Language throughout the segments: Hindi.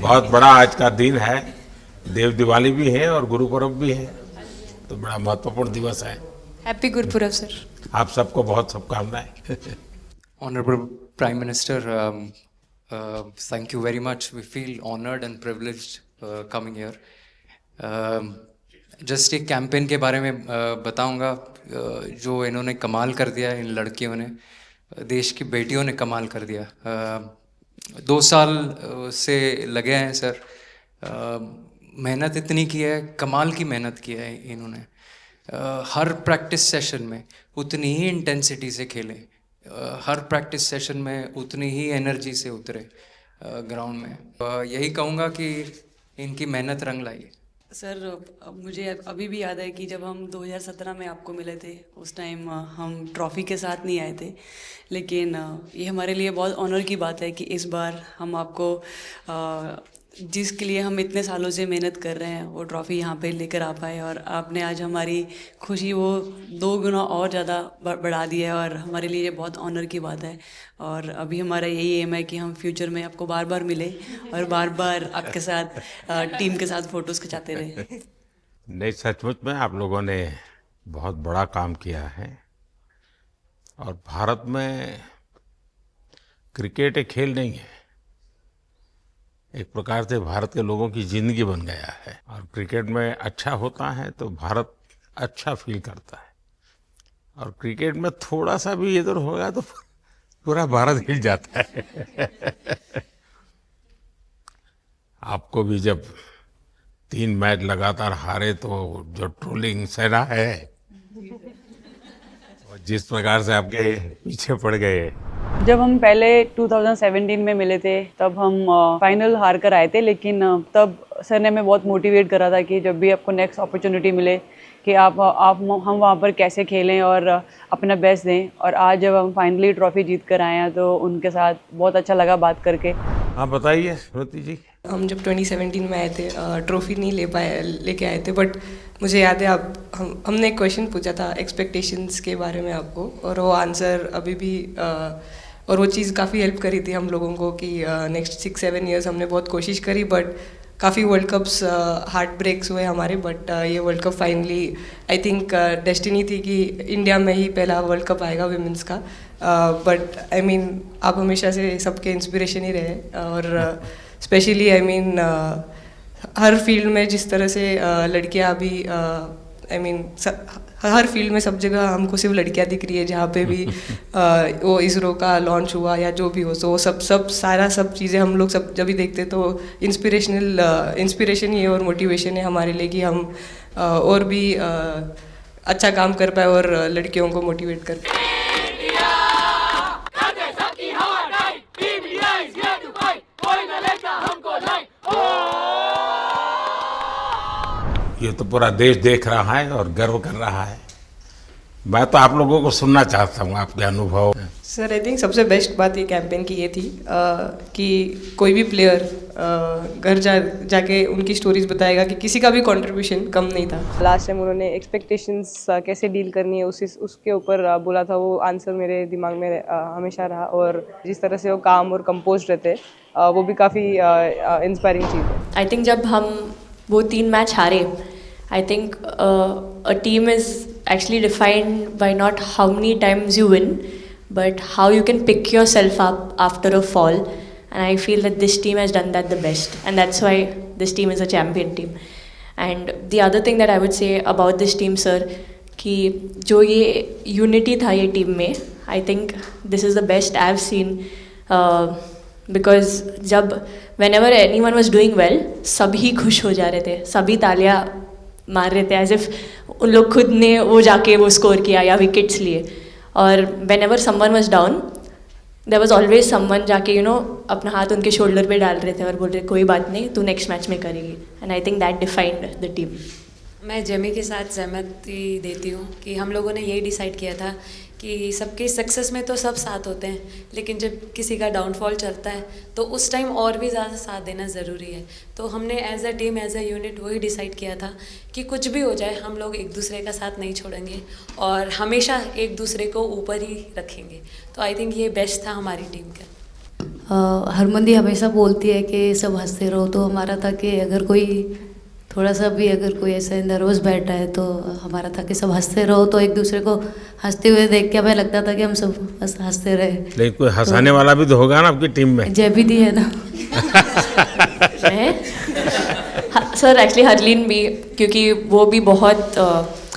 बहुत बड़ा आज का दिन है, देव दिवाली भी है और गुरु पर्व भी है, तो बड़ा महत्वपूर्ण दिवस है। Happy Gurpurab sir. आप सबको बहुत शुभकामनाएं। Honorable Prime Minister, thank you very much. We feel honored and privileged coming here. Just एक कैंपेन के बारे में बताऊंगा जो इन्होंने कमाल कर दिया, इन लड़कियों ने, देश की बेटियों ने कमाल कर दिया। 2 साल से लगे हैं सर, मेहनत इतनी की है, कमाल की मेहनत की है इन्होंने। हर प्रैक्टिस सेशन में उतनी ही इंटेंसिटी से खेले, हर प्रैक्टिस सेशन में उतनी ही एनर्जी से उतरे ग्राउंड में। यही कहूँगा कि इनकी मेहनत रंग लाई। सर मुझे अभी भी याद है कि जब हम 2017 में आपको मिले थे, उस टाइम हम ट्रॉफ़ी के साथ नहीं आए थे, लेकिन ये हमारे लिए बहुत ऑनर की बात है कि इस बार हम आपको जिसके लिए हम इतने सालों से मेहनत कर रहे हैं वो ट्रॉफ़ी यहाँ पे लेकर आ पाए, और आपने आज हमारी खुशी वो 2 गुना और ज़्यादा बढ़ा दी है, और हमारे लिए ये बहुत ऑनर की बात है। और अभी हमारा यही एम है कि हम फ्यूचर में आपको बार बार मिले और बार बार आपके साथ टीम के साथ फ़ोटोज़ खिंचाते रहे। नहीं, सचमुच में आप लोगों ने बहुत बड़ा काम किया है, और भारत में क्रिकेट एक खेल नहीं है, एक प्रकार से भारत के लोगों की जिंदगी बन गया है, और क्रिकेट में अच्छा होता है तो भारत अच्छा फील करता है, और क्रिकेट में थोड़ा सा भी इधर होगा तो पूरा भारत हिल जाता है। आपको भी जब 3 मैच लगातार हारे तो जो ट्रोलिंग सेना है, और जिस प्रकार से आपके पीछे पड़ गए। जब हम पहले 2017 में मिले थे तब हम फाइनल हार कर आए थे, लेकिन तब सर ने हमें बहुत मोटिवेट करा था कि जब भी आपको नेक्स्ट अपॉर्चुनिटी मिले कि हम वहाँ पर कैसे खेलें और अपना बेस्ट दें। और आज जब हम फाइनली ट्रॉफ़ी जीत कर आए हैं तो उनके साथ बहुत अच्छा लगा बात करके। हाँ बताइए श्रुति जी। हम जब 2017 में आए थे, ट्रॉफ़ी नहीं लेके आए थे, बट मुझे याद है हमने एक क्वेश्चन पूछा था एक्सपेक्टेशंस के बारे में आपको, और वो आंसर अभी भी और वो चीज़ काफ़ी हेल्प करी थी हम लोगों को कि नेक्स्ट 6-7 ईयर्स हमने बहुत कोशिश करी, बट काफ़ी वर्ल्ड कप्स हार्ट ब्रेक्स हुए हमारे, बट ये world cup finally I think destiny थी कि इंडिया में ही पहला वर्ल्ड कप आएगा विमेंस का। बट आई मीन आप हमेशा से सबके इंस्पिरेशन ही रहे, और specially I mean her field में जिस तरह से लड़कियां अभी आई मीन हर फील्ड में सब जगह हमको सिर्फ लड़कियां दिख रही है, जहाँ पे भी वो इसरो का लॉन्च हुआ या जो भी हो, तो वो सब चीज़ें हम लोग सब जब भी देखते तो इंस्पिरेशन ही है और मोटिवेशन है हमारे लिए कि हम और भी अच्छा काम कर पाए और लड़कियों को मोटिवेट कर पाए। ये तो पूरा देश देख रहा है और गर्व कर रहा है। मैं तो आप लोगों को सुनना चाहता हूँ आपके अनुभव। सर आई थिंक सबसे बेस्ट बात ये कैंपेन की ये थी कि कोई भी प्लेयर घर जाके उनकी स्टोरीज बताएगा कि किसी का भी कंट्रीब्यूशन कम नहीं था। लास्ट टाइम उन्होंने एक्सपेक्टेशंस कैसे डील करनी है उसके ऊपर बोला था, वो आंसर मेरे दिमाग में हमेशा रहा, और जिस तरह से वो काम और कंपोज रहते वो भी काफ़ी इंस्पायरिंग चीज़ है। आई थिंक जब हम वो 3 मैच हारे, I think a team is actually defined by not how many times you win, but how you can pick yourself up after a fall. And I feel that this team has done that the best, and that's why this team is a champion team. And the other thing that I would say about this team, sir, कि जो ये unity था ये team में, I think this is the best I've seen. Because जब whenever anyone was doing well, सभी खुश हो जा रहे थे, सभी तालियां मार रहे थे, एज इफ उन लोग खुद ने वो जाके वो स्कोर किया या विकेट्स लिए। और whenever someone was down, there was always someone जाके अपना हाथ उनके शोल्डर पे डाल रहे थे और बोल रहे कोई बात नहीं, तू नेक्स्ट मैच में करेगी। And I think that defined the team. मैं जेमी के साथ सहमति देती हूँ कि हम लोगों ने यही डिसाइड किया था कि सबकी सक्सेस में तो सब साथ होते हैं, लेकिन जब किसी का डाउनफॉल चलता है तो उस टाइम और भी ज़्यादा साथ देना ज़रूरी है। तो हमने as a team, as a unit वही डिसाइड किया था कि कुछ भी हो जाए हम लोग एक दूसरे का साथ नहीं छोड़ेंगे और हमेशा एक दूसरे को ऊपर ही रखेंगे। तो आई थिंक ये बेस्ट था हमारी टीम का। हरमंदी हमेशा बोलती है कि सब हंसते रहो, तो हमारा था कि अगर कोई थोड़ा सा भी अगर कोई ऐसे नर्वस बैठा है तो हमारा था कि सब हंसते रहो, तो एक दूसरे को हंसते हुए देख के हमें लगता था कि हम सब हंसते रहे। लेकिन कोई हंसाने वाला भी तो होगा ना आपकी टीम में? जयबीदी है ना। सर एक्चुअली हरलीन भी, क्योंकि वो भी बहुत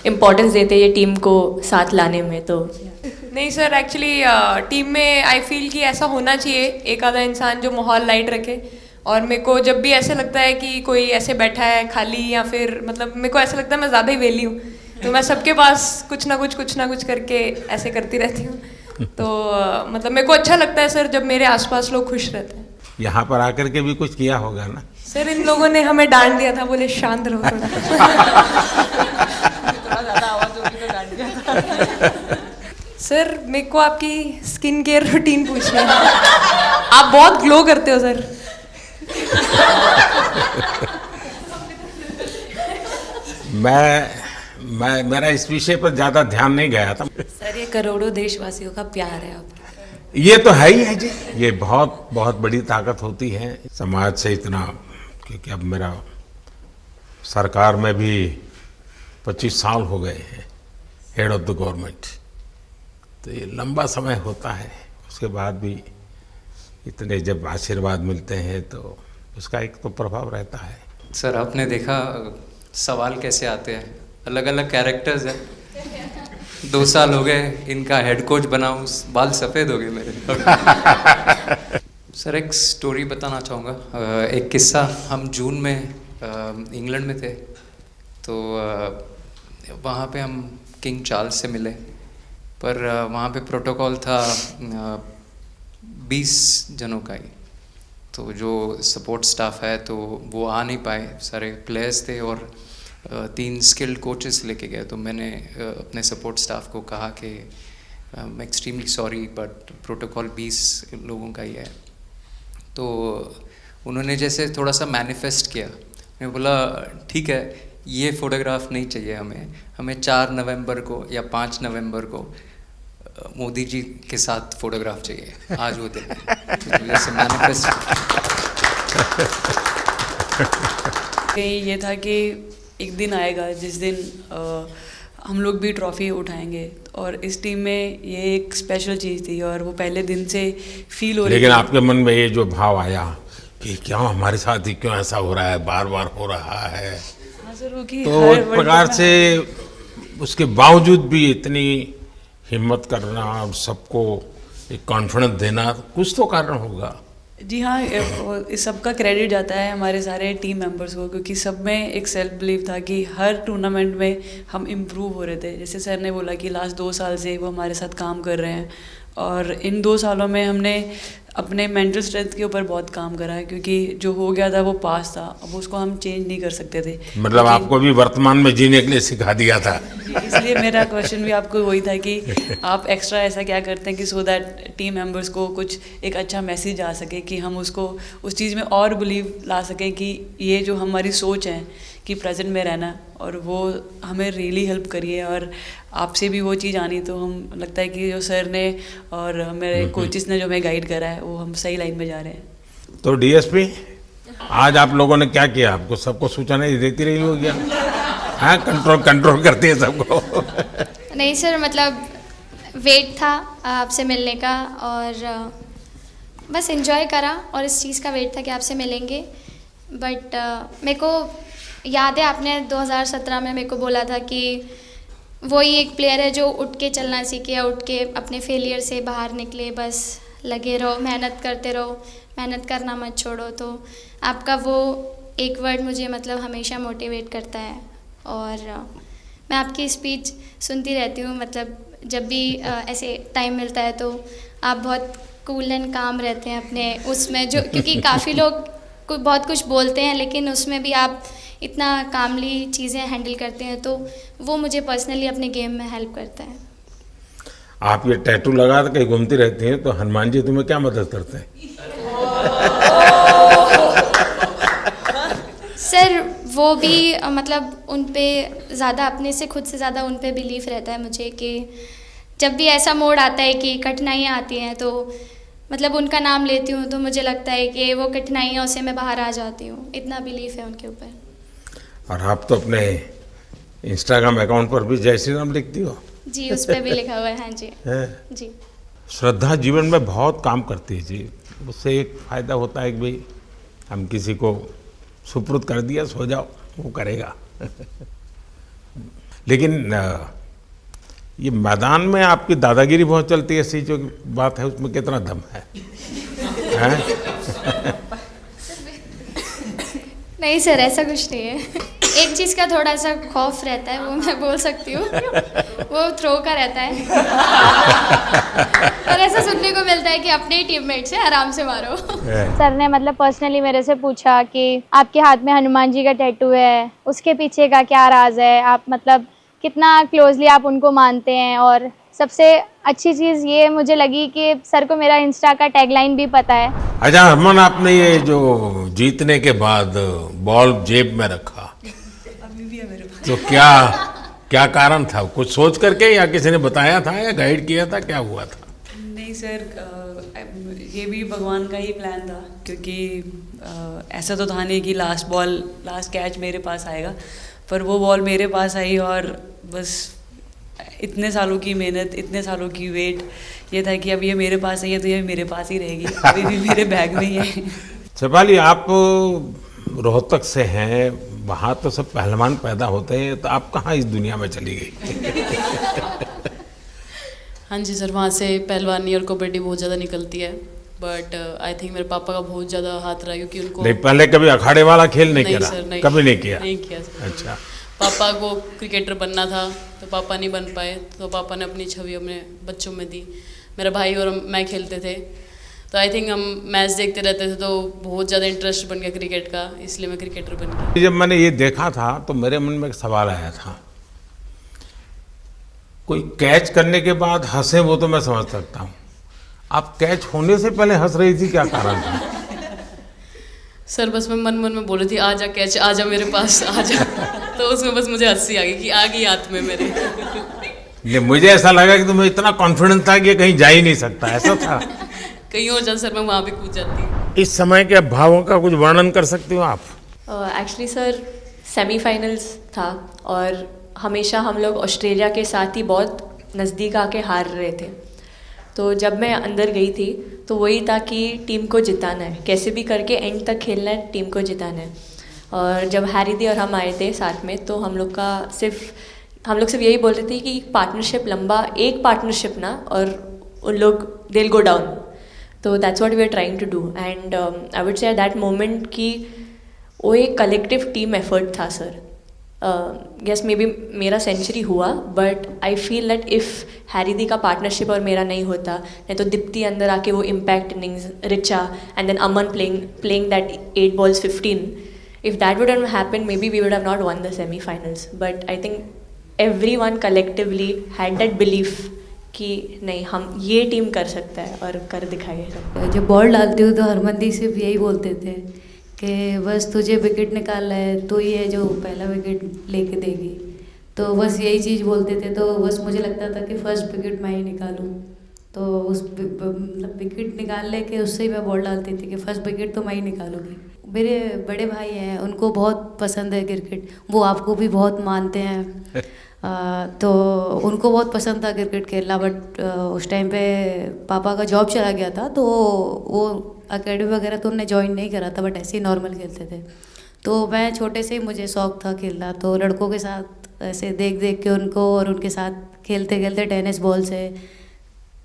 इम्पोर्टेंस देते हैं ये टीम को साथ लाने में। तो नहीं सर, एक्चुअली टीम में आई फील कि ऐसा होना चाहिए एक आधा इंसान जो माहौल लाइट रखे। और मेरे को जब भी ऐसे लगता है कि कोई ऐसे बैठा है खाली, या फिर मतलब मेरे को ऐसा लगता है मैं ज़्यादा ही वेली हूँ, तो मैं सबके पास कुछ ना कुछ करके ऐसे करती रहती हूँ। तो मतलब मेरे को अच्छा लगता है सर जब मेरे आसपास लोग खुश रहते हैं। यहाँ पर आकर के भी कुछ किया होगा ना? सर इन लोगों ने हमें डांट दिया था, बोले शांत रहो थोड़ा। सर मेरे को आपकी स्किन केयर रूटीन पूछनी है। आप बहुत ग्लो करते हो सर। मैं मेरा इस विषय पर ज्यादा ध्यान नहीं गया था। सर ये करोड़ों देशवासियों का प्यार है आपका। ये तो है ही है जी, ये बहुत बहुत बड़ी ताकत होती है समाज से इतना। क्योंकि अब मेरा सरकार में भी 25 साल हो गए हैं हेड ऑफ द गवर्नमेंट, तो ये लंबा समय होता है। उसके बाद भी इतने जब आशीर्वाद मिलते हैं तो उसका एक तो प्रभाव रहता है। सर आपने देखा सवाल कैसे आते हैं, अलग अलग कैरेक्टर्स हैं। 2 साल हो गए इनका हेड कोच बनाऊं, बाल सफ़ेद हो गए मेरे। सर एक स्टोरी बताना चाहूँगा, एक किस्सा। हम जून में इंग्लैंड में थे, तो वहाँ पे हम किंग चार्ल्स से मिले, पर वहाँ पे प्रोटोकॉल था 20 जनों का ही। तो जो सपोर्ट स्टाफ है तो वो आ नहीं पाए, सारे प्लेयर्स थे और 3 स्किल्ड कोचेस लेके गए। तो मैंने अपने सपोर्ट स्टाफ को कहा कि I am extremely sorry but protocol 20 लोगों का ही है। तो उन्होंने जैसे थोड़ा सा मैनिफेस्ट किया, मैं बोला ठीक है ये फ़ोटोग्राफ नहीं चाहिए हमें 4 नवंबर को या 5 नवंबर को मोदी जी के साथ फोटोग्राफ चाहिए, आज वो दिन है। जैसे मैनिफेस्ट ये था कि एक दिन आएगा जिस दिन हम लोग भी ट्रॉफ़ी उठाएंगे, और इस टीम में ये एक स्पेशल चीज़ थी और वो पहले दिन से फील हो रही थी। लेकिन आपके मन में ये जो भाव आया कि क्या हमारे साथ ही क्यों ऐसा हो रहा है, बार बार हो रहा है, हाँ सर, वो कि तो एक प्रकार से उसके बावजूद भी इतनी हिम्मत करना और सबको एक कॉन्फिडेंस देना, कुछ तो कारण होगा। जी हाँ, इस सब का क्रेडिट जाता है हमारे सारे टीम मेंबर्स को, क्योंकि सब में एक सेल्फ बिलीव था कि हर टूर्नामेंट में हम इम्प्रूव हो रहे थे। जैसे सर ने बोला कि लास्ट 2 साल से वो हमारे साथ काम कर रहे हैं, और इन 2 सालों में हमने अपने मेंटल स्ट्रेंथ के ऊपर बहुत काम करा है, क्योंकि जो हो गया था वो पास था, अब उसको हम चेंज नहीं कर सकते थे। मतलब आपको भी वर्तमान में जीने के लिए सिखा दिया था। इसलिए मेरा क्वेश्चन भी आपको वही था कि आप एक्स्ट्रा ऐसा क्या करते हैं कि सो दैट टीम मेंबर्स को कुछ एक अच्छा मैसेज आ सके, कि हम उसको उस चीज़ में और बिलीव ला सकें कि ये जो हमारी सोच है कि प्रेजेंट में रहना, और वो हमें रियली हेल्प करिए। और आपसे भी वो चीज़ आनी, तो हम लगता है कि जो सर ने और मेरे कोचेस ने जो हमें गाइड करा है वो हम सही लाइन में जा रहे हैं। तो डीएसपी आज आप लोगों ने क्या किया? आपको सबको सूचना देती रही होगी, हाँ? कंट्रोल करती है सबको। नहीं सर, मतलब वेट था आपसे मिलने का, और बस एंजॉय करा, और इस चीज़ का वेट था कि आपसे मिलेंगे। बट मेरे को याद है आपने 2017 में मेरे को बोला था कि वही एक प्लेयर है जो उठ के चलना सीखे, या उठ के अपने फेलियर से बाहर निकले, बस लगे रहो, मेहनत करते रहो, मेहनत करना मत छोड़ो। तो आपका वो एक वर्ड मुझे मतलब हमेशा मोटिवेट करता है, और मैं आपकी स्पीच सुनती रहती हूँ। मतलब जब भी ऐसे टाइम मिलता है तो आप बहुत कूल एंड काम रहते हैं अपने उसमें, जो क्योंकि काफ़ी लोग बहुत कुछ बोलते हैं, लेकिन उसमें भी आप इतना कामली चीज़ें हैंडल करते हैं, तो वो मुझे पर्सनली अपने गेम में हेल्प करता है। आप ये टैटू लगा के कहीं घूमती रहती हैं, तो हनुमान जी तुम्हें क्या मदद करते हैं? सर वो भी मतलब उन पे ज़्यादा, अपने से खुद से ज़्यादा उन पे बिलीफ रहता है मुझे, कि जब भी ऐसा मोड़ आता है कि कठिनाइयाँ आती हैं, तो मतलब उनका नाम लेती हूँ तो मुझे लगता है कि वो कठिनाइयों से मैं बाहर आ जाती हूँ, इतना बिलीफ है उनके ऊपर। और आप तो अपने इंस्टाग्राम अकाउंट पर भी जय श्री राम लिखती हो। जी, उस पर भी लिखा हुआ है। हाँ जी। हैं? जी। श्रद्धा जीवन में बहुत काम करती है जी। उससे एक फ़ायदा होता है कि भाई हम किसी को सुपुर्द कर दिया, सो जाओ, वो करेगा। लेकिन ये मैदान में आपकी दादागिरी बहुत चलती है, ऐसी जो बात है उसमें कितना दम है? हैं? नहीं सर, ऐसा कुछ नहीं है। एक चीज़ का थोड़ा सा खौफ रहता है, वो मैं बोल सकती हूँ, वो थ्रो का रहता है। और ऐसा सुनने को मिलता है कि अपने ही टीममेट से आराम से मारो। सर ने मतलब पर्सनली मेरे से पूछा कि आपके हाथ में हनुमान जी का टैटू है, उसके पीछे का क्या राज है, आप मतलब कितना क्लोजली आप उनको मानते हैं। और सबसे अच्छी चीज़ ये मुझे लगी कि सर को मेरा इंस्टा का टैगलाइन भी पता है। अच्छा हरमन, आपने ये जो जीतने के बाद बॉल जेब में रखा, अभी भी है मेरे पास। तो क्या कारण था? कुछ सोच करके या किसी ने बताया था या गाइड किया था, क्या हुआ था? नहीं सर, ये भी भगवान का ही प्लान था, क्योंकि ऐसा तो था नहीं कि लास्ट कैच मेरे पास आएगा, पर वो बॉल मेरे पास आई और बस इतने सालों की मेहनत, इतने सालों की वेट, ये था कि अब ये मेरे पास आई है तो ये मेरे पास ही रहेगी, अभी भी मेरे बैग में ही है। शेफाली, आप रोहतक से हैं, वहाँ तो सब पहलवान पैदा होते हैं, तो आप कहाँ इस दुनिया में चली गई? हाँ जी सर, वहाँ से पहलवानी और कबड्डी बहुत ज़्यादा निकलती है, बट आई थिंक मेरे पापा का बहुत ज़्यादा हाथ रहा, क्योंकि उनको नहीं, पहले कभी अखाड़े वाला खेल नहीं किया? सर, नहीं, कभी नहीं किया? नहीं किया सर। अच्छा। पापा को क्रिकेटर बनना था तो पापा नहीं बन पाए, तो पापा ने अपनी छवि अपने बच्चों में दी। मेरा भाई और मैं खेलते थे, तो आई थिंक हम मैच देखते रहते थे, तो बहुत ज़्यादा इंटरेस्ट बन गया क्रिकेट का, इसलिए मैं क्रिकेटर बन गई। जब मैंने ये देखा था तो मेरे मन में एक सवाल आया था, कोई कैच करने के बाद हंसे वो तो मैं समझ सकता हूँ, आप कैच होने से पहले हंस रही थी, क्या कारण था? सर बस मैं मन में बोल रही थी, आ जा कैच, आ जा मेरे पास, आ जा। तो उसमें बस मुझे हंसी आ गई कि आ गई हाथ में मेरे। नहीं, मुझे ऐसा लगा कि तुम्हें इतना कॉन्फिडेंस था कि कहीं जा ही नहीं सकता, ऐसा था? कहीं और जाता सर, मैं वहाँ पे कूद जाती। इस समय के भावों का कुछ वर्णन कर सकती हो आप? एक्चुअली सर सेमीफाइनल्स था और हमेशा हम लोग ऑस्ट्रेलिया के साथ ही बहुत नज़दीक आके हार रहे थे। तो जब मैं अंदर गई थी तो वही था कि टीम को जिताना है, कैसे भी करके एंड तक खेलना है, टीम को जिताना है। और जब हैरी दी और हम आए थे साथ में, तो हम लोग सिर्फ यही बोल रहे थे कि पार्टनरशिप लंबा, एक पार्टनरशिप ना, और उन लोग दे विल गो डाउन। तो that's what we are trying to do and I would say at that moment कि वो एक कलेक्टिव टीम एफर्ट था सर। यस मे बी मेरा सेंचुरी हुआ, but I feel that if Harry di का पार्टनरशिप और मेरा नहीं होता, नहीं तो दीप्ति अंदर आके वो impact innings, Richa and then Aman playing that 8 balls 15, if that would happen maybe we would have not won the semifinals. But I think everyone collectively had that belief कि नहीं, हम ये टीम कर सकता है और कर दिखाएगा। जब बॉल डालती हूँ तो हरमन दी सिर्फ यही बोलते थे कि बस तुझे विकेट निकालना है, तो ये है जो पहला विकेट लेके देगी, तो बस यही चीज़ बोलते थे। तो बस मुझे लगता था कि फर्स्ट विकेट मैं ही निकालूं, तो उस मतलब विकेट निकाल लेके उससे ही मैं बॉल डालती थी कि फर्स्ट विकेट तो मैं ही निकालूंगी। मेरे बड़े भाई हैं, उनको बहुत पसंद है क्रिकेट, वो आपको भी बहुत मानते हैं। तो उनको बहुत पसंद था क्रिकेट खेलना, बट उस टाइम पे पापा का जॉब चला गया था, तो वो अकेडमी वगैरह तो उन्होंने ज्वाइन नहीं करा था, बट ऐसे ही नॉर्मल खेलते थे। तो मैं छोटे से ही मुझे शौक था खेलना, तो लड़कों के साथ ऐसे देख देख के उनको और उनके साथ खेलते खेलते टेनिस बॉल से,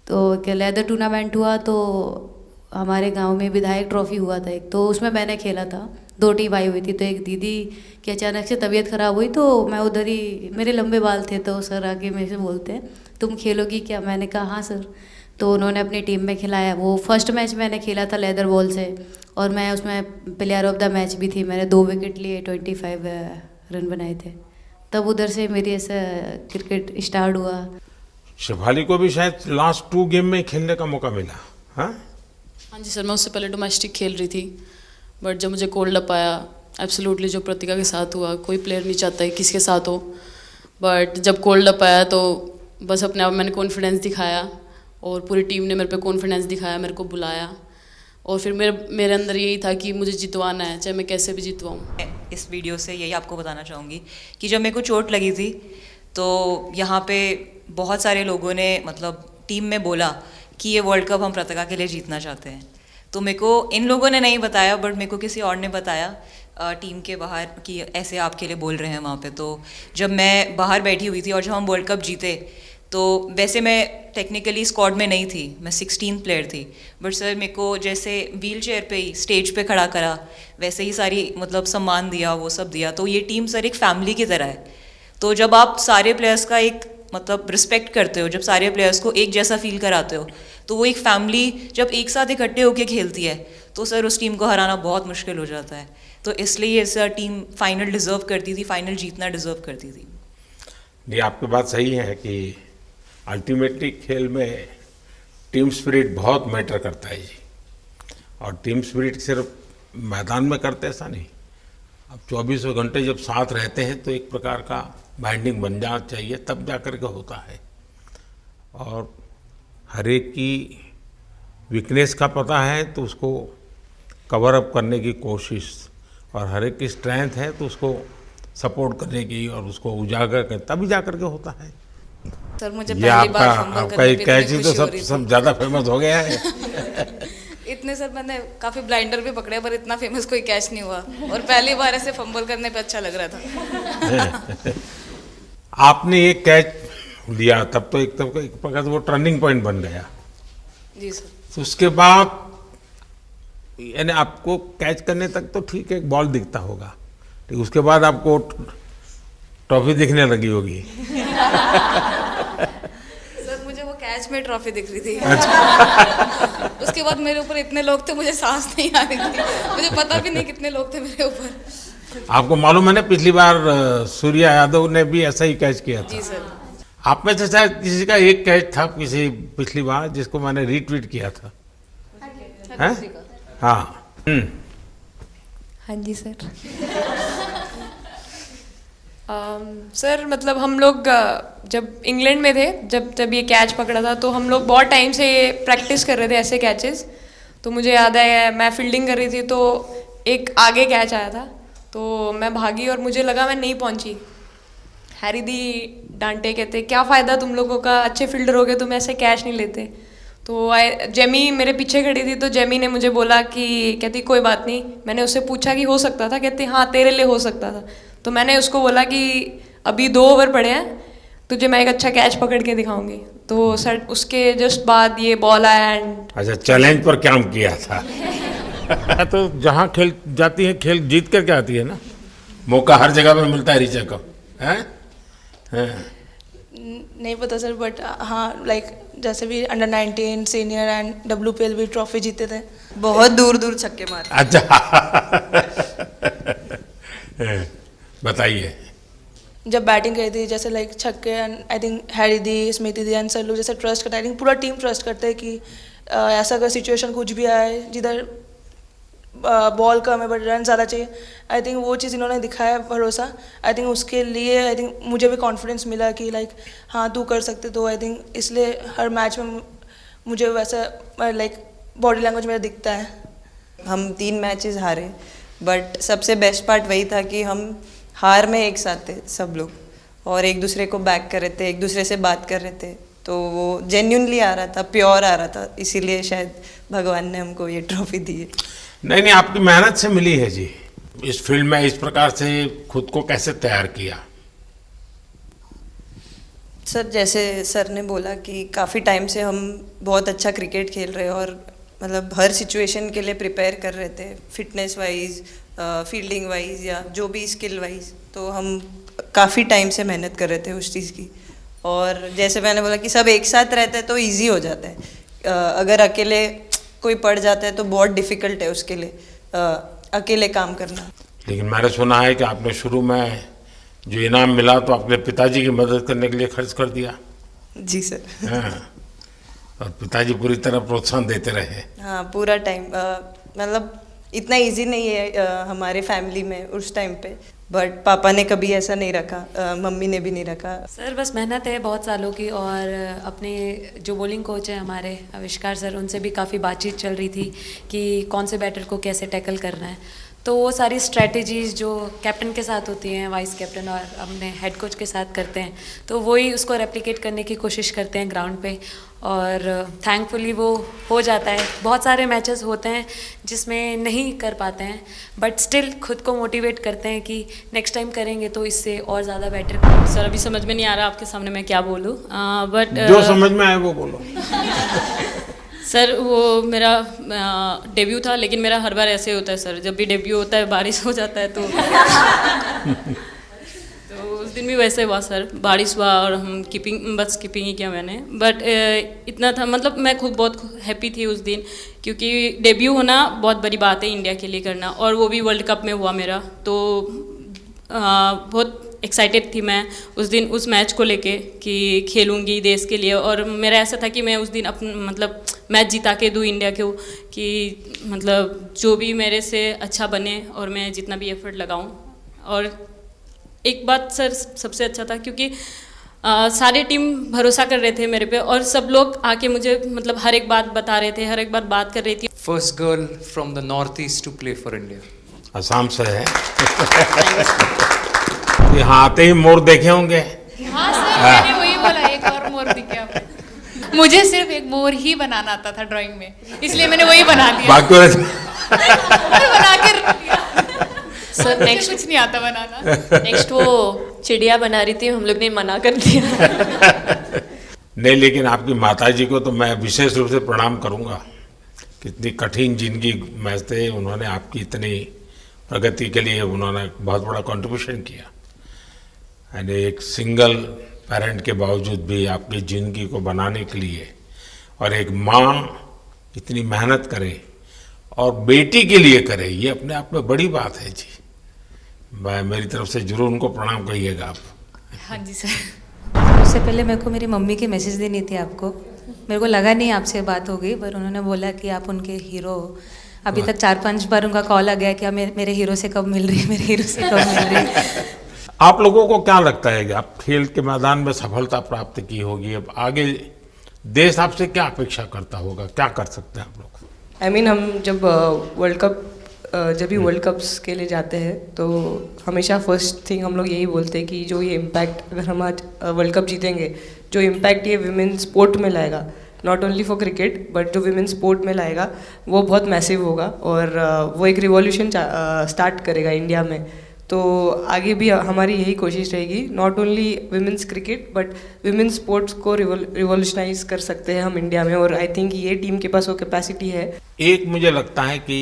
तो लेदर टूर्नामेंट हुआ, तो हमारे गांव में विधायक ट्रॉफी हुआ था एक, तो उसमें मैंने खेला था। 2 टीम आई हुई थी, तो एक दीदी की अचानक से तबीयत ख़राब हुई, तो मैं उधर ही, मेरे लंबे बाल थे, तो सर आके मेरे से बोलते हैं तुम खेलोगी क्या? मैंने कहा हाँ सर। तो उन्होंने अपनी टीम में खिलाया। वो फर्स्ट मैच मैंने खेला था लेदर बॉल से, और मैं उसमें प्लेयर ऑफ द मैच भी थी। मैंने 2 विकेट लिए, 25 रन बनाए थे। तब उधर से मेरी ऐसा क्रिकेट स्टार्ट हुआ। शेफाली को भी शायद लास्ट 2 गेम में खेलने का मौका मिला? हाँ जी सर, मैं उससे पहले डोमेस्टिक खेल रही थी, बट जब मुझे कोल्ड अप आया, एब्सोल्युटली जो प्रतिका के साथ हुआ, कोई प्लेयर नहीं चाहता है किसके साथ हो, बट जब कोल्ड अप आया तो बस अपने आप मैंने कॉन्फिडेंस दिखाया और पूरी टीम ने मेरे पे कॉन्फिडेंस दिखाया, मेरे को बुलाया और फिर मेरे अंदर यही था कि मुझे जितवाना है, चाहे मैं कैसे भी जितवाऊँ। इस वीडियो से यही आपको बताना चाहूँगी कि जब मेरे को चोट लगी थी तो यहाँ पे बहुत सारे लोगों ने मतलब टीम में बोला कि ये वर्ल्ड कप हम पताका के लिए जीतना चाहते हैं। तो मेरे को इन लोगों ने नहीं बताया, बट मेरे को किसी और ने बताया टीम के बाहर कि ऐसे आपके लिए बोल रहे हैं वहाँ पे। तो जब मैं बाहर बैठी हुई थी और जब हम वर्ल्ड कप जीते तो वैसे मैं टेक्निकली स्क्वाड में नहीं थी, मैं 16 प्लेयर थी, बट सर मेरे को जैसे व्हील चेयर पे ही स्टेज पे खड़ा करा, वैसे ही सारी मतलब सम्मान दिया, वो सब दिया। तो ये टीम सर एक फैमिली की तरह है। तो जब आप सारे प्लेयर्स का एक मतलब रिस्पेक्ट करते हो, जब सारे प्लेयर्स को एक जैसा फील कराते हो, तो वो एक फैमिली जब एक साथ इकट्ठे होकर खेलती है तो सर उस टीम को हराना बहुत मुश्किल हो जाता है। तो इसलिए सर टीम फाइनल डिज़र्व करती थी, फाइनल जीतना डिज़र्व करती थी। ये आपकी बात सही है कि अल्टीमेटली खेल में टीम स्पिरिट बहुत मैटर करता है जी। और टीम स्पिरिट सिर्फ मैदान में करते ऐसा नहीं, अब 24 घंटे जब साथ रहते हैं तो एक प्रकार का बाइंडिंग बन जाना चाहिए, तब जा कर के होता है। और हर एक की वीकनेस का पता है तो उसको कवर अप करने की कोशिश, और हर एक की स्ट्रेंथ है तो उसको सपोर्ट करने की और उसको उजागर कर, तभी जा कर के होता है। सर मुझे ये पहली बार फंबल आपका करने एक पे कैच इतनी ही तो खुशी हो रही सब ज़्यादा फेमस हो गया है। इतने सर मैंने काफ़ी ब्लाइंडर भी पकड़े पर इतना फेमस कोई कैच नहीं हुआ, और पहली बार ऐसे फंबल करने पे अच्छा लग रहा था। आपने एक कैच लिया तब तो एक प्रकार से वो टर्निंग पॉइंट बन गया जी सर। तो उसके बाद यानी आपको कैच करने तक तो ठीक है, एक बॉल दिखता होगा, ठीक, उसके बाद आपको ट्रॉफी दिखने लगी होगी। सर मुझे वो कैच में ट्रॉफी दिख रही थी। अच्छा। उसके बाद मेरे ऊपर इतने लोग थे, मुझे सांस नहीं आ रही थी, मुझे पता भी नहीं कितने लोग थे मेरे ऊपर। आपको मालूम है ना, पिछली बार सूर्या यादव ने भी ऐसा ही कैच किया था। जी सर। आप में से शायद किसी का एक कैच था किसी पिछली बार जिसको मैंने रीट्वीट किया था, हैं? हाँ। हाँ जी सर। सर मतलब हम लोग जब इंग्लैंड में थे, जब ये कैच पकड़ा था, तो हम लोग बहुत टाइम से प्रैक्टिस कर रहे थे ऐसे कैचेस। तो मुझे याद है मैं फील्डिंग कर रही थी तो एक आगे कैच आया था, तो मैं भागी और मुझे लगा मैं नहीं पहुंची। हैरी दी डांटे, कहते क्या फ़ायदा तुम लोगों का, अच्छे फील्डर हो गए तुम ऐसे कैच नहीं लेते। तो जेमी मेरे पीछे खड़ी थी, तो जेमी ने मुझे बोला कि कहती कोई बात नहीं। मैंने उससे पूछा कि हो सकता था, कहती हाँ तेरे लिए हो सकता था। तो मैंने उसको बोला कि अभी 2 ओवर पड़े हैं, तुझे मैं एक अच्छा कैच पकड़ के दिखाऊंगी। तो सर उसके जस्ट बाद ये बॉल आया एंड अच्छा, चैलेंज पर काम किया था। तो जहाँ खेल जाती है, खेल जीत करके आती है ना, मौका हर जगह में मिलता है ऋचा को, है? नहीं पता सर, बट हाँ लाइक जैसे भी अंडर 19 सीनियर एंड WPL भी ट्रॉफी जीते थे। बहुत दूर दूर छक्के मारे। अच्छा। बताइए। जब बैटिंग करी थी जैसे लाइक छक्के, and I think Harry the, Smriti the and sir लोग जैसे ट्रस्ट करते हैं, आई थिंक पूरा टीम ट्रस्ट करते हैं कि ऐसा अगर सिचुएशन कुछ भी आए जिधर बॉल कम है बट रन ज़्यादा चाहिए, आई थिंक वो चीज़ इन्होंने दिखाया भरोसा। आई थिंक उसके लिए आई थिंक मुझे भी कॉन्फिडेंस मिला कि लाइक हाँ तू कर सकते। तो आई थिंक इसलिए हर मैच में मुझे वैसा लाइक बॉडी लैंग्वेज मेरा दिखता है। हम 3 मैचेस हारे, बट सबसे बेस्ट पार्ट वही था कि हम हार में एक साथ थे सब लोग, और एक दूसरे को बैक कर रहे थे, एक दूसरे से बात कर रहे थे। तो वो जेन्युइनली आ रहा था, प्योर आ रहा था, इसीलिए शायद भगवान ने हमको ये ट्रॉफी दी है। नहीं, आपकी मेहनत से मिली है जी। इस फील्ड में इस प्रकार से खुद को कैसे तैयार किया? सर जैसे सर ने बोला कि काफ़ी टाइम से हम बहुत अच्छा क्रिकेट खेल रहे हैं, और मतलब हर सिचुएशन के लिए प्रिपेयर कर रहे थे, फिटनेस वाइज, फील्डिंग वाइज या जो भी स्किल वाइज। तो हम काफ़ी टाइम से मेहनत कर रहे थे उस चीज़ की। और जैसे मैंने बोला कि सब एक साथ रहते हैं तो इजी हो जाता है। अगर अकेले कोई पड़ जाता है तो बहुत डिफ़िकल्ट है उसके लिए अकेले काम करना। लेकिन मैंने सुना है कि आपने शुरू में जो इनाम मिला तो अपने पिताजी की मदद करने के लिए खर्च कर दिया। जी सर। हाँ, और पिताजी पूरी तरह प्रोत्साहन देते रहे। हाँ, पूरा टाइम मतलब इतना इजी नहीं है हमारे फैमिली में उस टाइम पे, बट पापा ने कभी ऐसा नहीं रखा, मम्मी ने भी नहीं रखा। सर बस मेहनत है बहुत सालों की, और अपने जो बॉलिंग कोच है हमारे आविष्कार सर, उनसे भी काफ़ी बातचीत चल रही थी कि कौन से बैटर को कैसे टैकल करना है। तो वो सारी स्ट्रेटजीज़ जो कैप्टन के साथ होती हैं, वाइस कैप्टन और अपने हेड कोच के साथ करते हैं, तो वही उसको रेप्लिकेट करने की कोशिश करते हैं ग्राउंड पे, और थैंकफुली वो हो जाता है। बहुत सारे मैचेस होते हैं जिसमें नहीं कर पाते हैं, बट स्टिल खुद को मोटिवेट करते हैं कि नेक्स्ट टाइम करेंगे तो इससे और ज़्यादा बेटर। सर अभी समझ में नहीं आ रहा आपके सामने मैं क्या बोलूँ, बट जो समझ में आए वो बोलो। सर वो मेरा डेब्यू था, लेकिन मेरा हर बार ऐसे होता है सर, जब भी डेब्यू होता है बारिश हो जाता है तो उस दिन भी वैसे हुआ सर, बारिश हुआ और हम बस कीपिंग ही किया मैंने। बट इतना था, मतलब मैं खुद बहुत हैप्पी थी उस दिन, क्योंकि डेब्यू होना बहुत बड़ी बात है इंडिया के लिए करना, और वो भी वर्ल्ड कप में हुआ मेरा, तो बहुत एक्साइटेड थी मैं उस दिन उस मैच को लेके कि खेलूँगी देश के लिए। और मेरा ऐसा था कि मैं उस दिन मतलब मैच जिता के दूँ इंडिया को, कि मतलब जो भी मेरे से अच्छा बने और मैं जितना भी एफर्ट लगाऊँ। और एक बात सर सबसे अच्छा था, क्योंकि सारे टीम भरोसा कर रहे थे मेरे पे, और सब लोग आके मुझे मतलब हर एक बात बता रहे थे, हर एक बात कर रही थी। First girl from the North East to play for India. Assam से है। यहाँ आते ही मोर देखे होंगे। हाँ सर, मैंने वही बोला, एक और मोर दिखे आपको। मुझे सिर्फ एक मोर ही बनाना आता था ड्राइंग में, इसलिए मैंने वही बना दिया। बना के सर नेक्स्ट कुछ नहीं आता बनाना। नेक्स्ट वो चिड़िया बना रही थी, हम लोग ने मना कर दिया। नहीं, लेकिन आपकी माताजी को तो मैं विशेष रूप से प्रणाम करूंगा। कितनी कठिन जिंदगी में थे उन्होंने, आपकी इतनी प्रगति के लिए उन्होंने बहुत बड़ा कंट्रीब्यूशन किया। यानी एक सिंगल पेरेंट के बावजूद भी आपकी ज़िंदगी को बनाने के लिए, और एक माँ इतनी मेहनत करे और बेटी के लिए करे, ये अपने आप में बड़ी बात है जी। मैं मेरी तरफ से जरूर उनको प्रणाम कहिएगा आप। हाँ जी सर। उससे पहले मेरे को मेरी मम्मी की मैसेज देनी थी आपको। मेरे को लगा नहीं आपसे बात हो गई, पर उन्होंने बोला कि आप उनके हीरो हो। अभी तक 4-5 बार उनका कॉल आ गया कि आप मेरे हीरो से कब मिल रही है, मेरे हीरो से कब मिल रही है। आप लोगों को क्या लगता है कि आप खेल के मैदान में सफलता प्राप्त की होगी, अब आगे देश आपसे क्या अपेक्षा करता होगा, क्या कर सकते हैं आप लोग? I mean, हम जब वर्ल्ड कप्स के लिए जाते हैं तो हमेशा फर्स्ट थिंग हम लोग यही बोलते हैं कि जो ये इम्पैक्ट, अगर हम आज वर्ल्ड कप जीतेंगे, जो इम्पैक्ट ये विमेन स्पोर्ट में लाएगा, not only for cricket but जो विमेन स्पोर्ट में लाएगा, वो बहुत मैसिव होगा, और वो एक रिवॉल्यूशन स्टार्ट करेगा इंडिया में। तो आगे भी हमारी यही कोशिश रहेगी, not only women's cricket but women sports को रिवॉल्यूशनाइज कर सकते हैं हम इंडिया में, और आई थिंक ये टीम के पास वो कैपेसिटी है। एक मुझे लगता है कि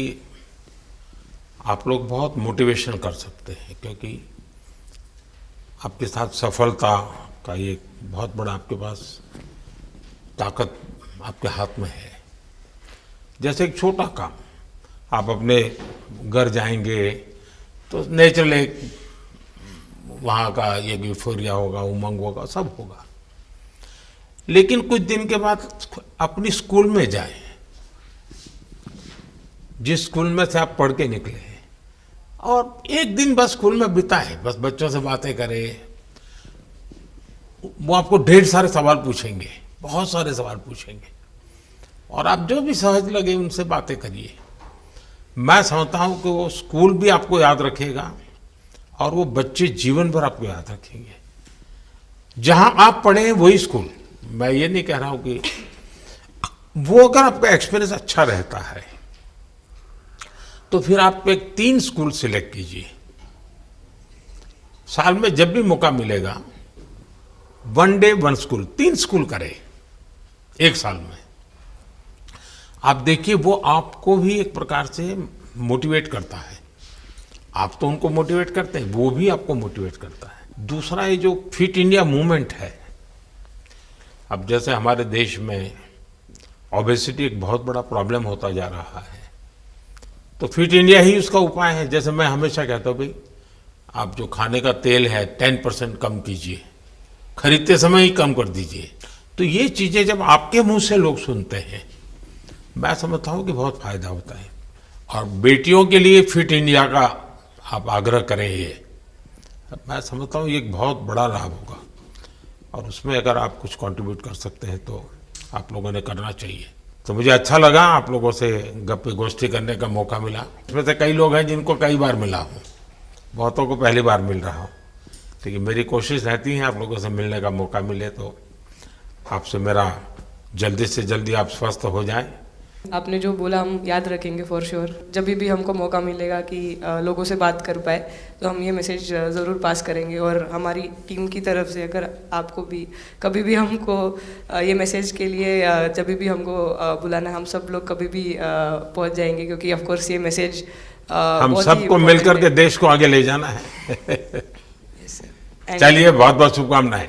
आप लोग बहुत मोटिवेशन कर सकते हैं, क्योंकि आपके साथ सफलता का एक बहुत बड़ा आपके पास ताकत आपके हाथ में है। जैसे एक छोटा काम, आप अपने घर जाएंगे तो नेचुरल एक वहाँ का एक यूफोरिया होगा, उमंग होगा, सब होगा। लेकिन कुछ दिन के बाद अपनी स्कूल में जाएं, जिस स्कूल में से आप पढ़ के निकले हैं, और एक दिन बस स्कूल में बिताए, बस बच्चों से बातें करें, वो आपको ढेर सारे सवाल पूछेंगे, बहुत सारे सवाल पूछेंगे, और आप जो भी सहज लगे उनसे बातें करिए। मैं समझता हूँ कि वो स्कूल भी आपको याद रखेगा, और वो बच्चे जीवन भर आपको याद रखेंगे। जहाँ आप पढ़े हैं वही स्कूल, मैं ये नहीं कह रहा हूँ कि वो, अगर आपका एक्सपीरियंस अच्छा रहता है तो फिर आप एक 3 स्कूल सिलेक्ट कीजिए। साल में जब भी मौका मिलेगा 1 डे 1 स्कूल, 3 स्कूल करें एक साल में। आप देखिए वो आपको भी एक प्रकार से मोटिवेट करता है। आप तो उनको मोटिवेट करते हैं, वो भी आपको मोटिवेट करता है। दूसरा ये जो फिट इंडिया मूवमेंट है, अब जैसे हमारे देश में ओबेसिटी एक बहुत बड़ा प्रॉब्लम होता जा रहा है, तो फिट इंडिया ही उसका उपाय है। जैसे मैं हमेशा कहता हूँ भाई, आप जो खाने का तेल है 10% कम कीजिए, खरीदते समय ही कम कर दीजिए। तो ये चीज़ें जब आपके मुंह से लोग सुनते हैं, मैं समझता हूँ कि बहुत फायदा होता है। और बेटियों के लिए फिट इंडिया का आप आग्रह करें, ये मैं समझता हूँ ये एक बहुत बड़ा लाभ होगा और उसमें अगर आप कुछ कंट्रीब्यूट कर सकते हैं तो आप लोगों ने करना चाहिए। तो मुझे अच्छा लगा आप लोगों से गप्पे गोष्ठी करने का मौका मिला। इसमें से कई लोग हैं जिनको कई बार मिला हूँ, बहुतों को पहली बार मिल रहा हूँ, लेकिन मेरी कोशिश रहती है आप लोगों से मिलने का मौका मिले तो आपसे मेरा जल्दी से जल्दी आप स्वस्थ हो जाएं। आपने जो बोला हम याद रखेंगे फॉर श्योर। जब भी हमको मौका मिलेगा कि लोगों से बात कर पाए तो हम ये मैसेज ज़रूर पास करेंगे। और हमारी टीम की तरफ से अगर आपको भी कभी भी हमको ये मैसेज के लिए जब भी हमको बुलाना, हम सब लोग कभी भी पहुंच जाएंगे, क्योंकि ऑफ कोर्स ये मैसेज हम सबको मिलकर के देश को आगे ले जाना है। चलिए, बहुत बहुत शुभकामनाएं।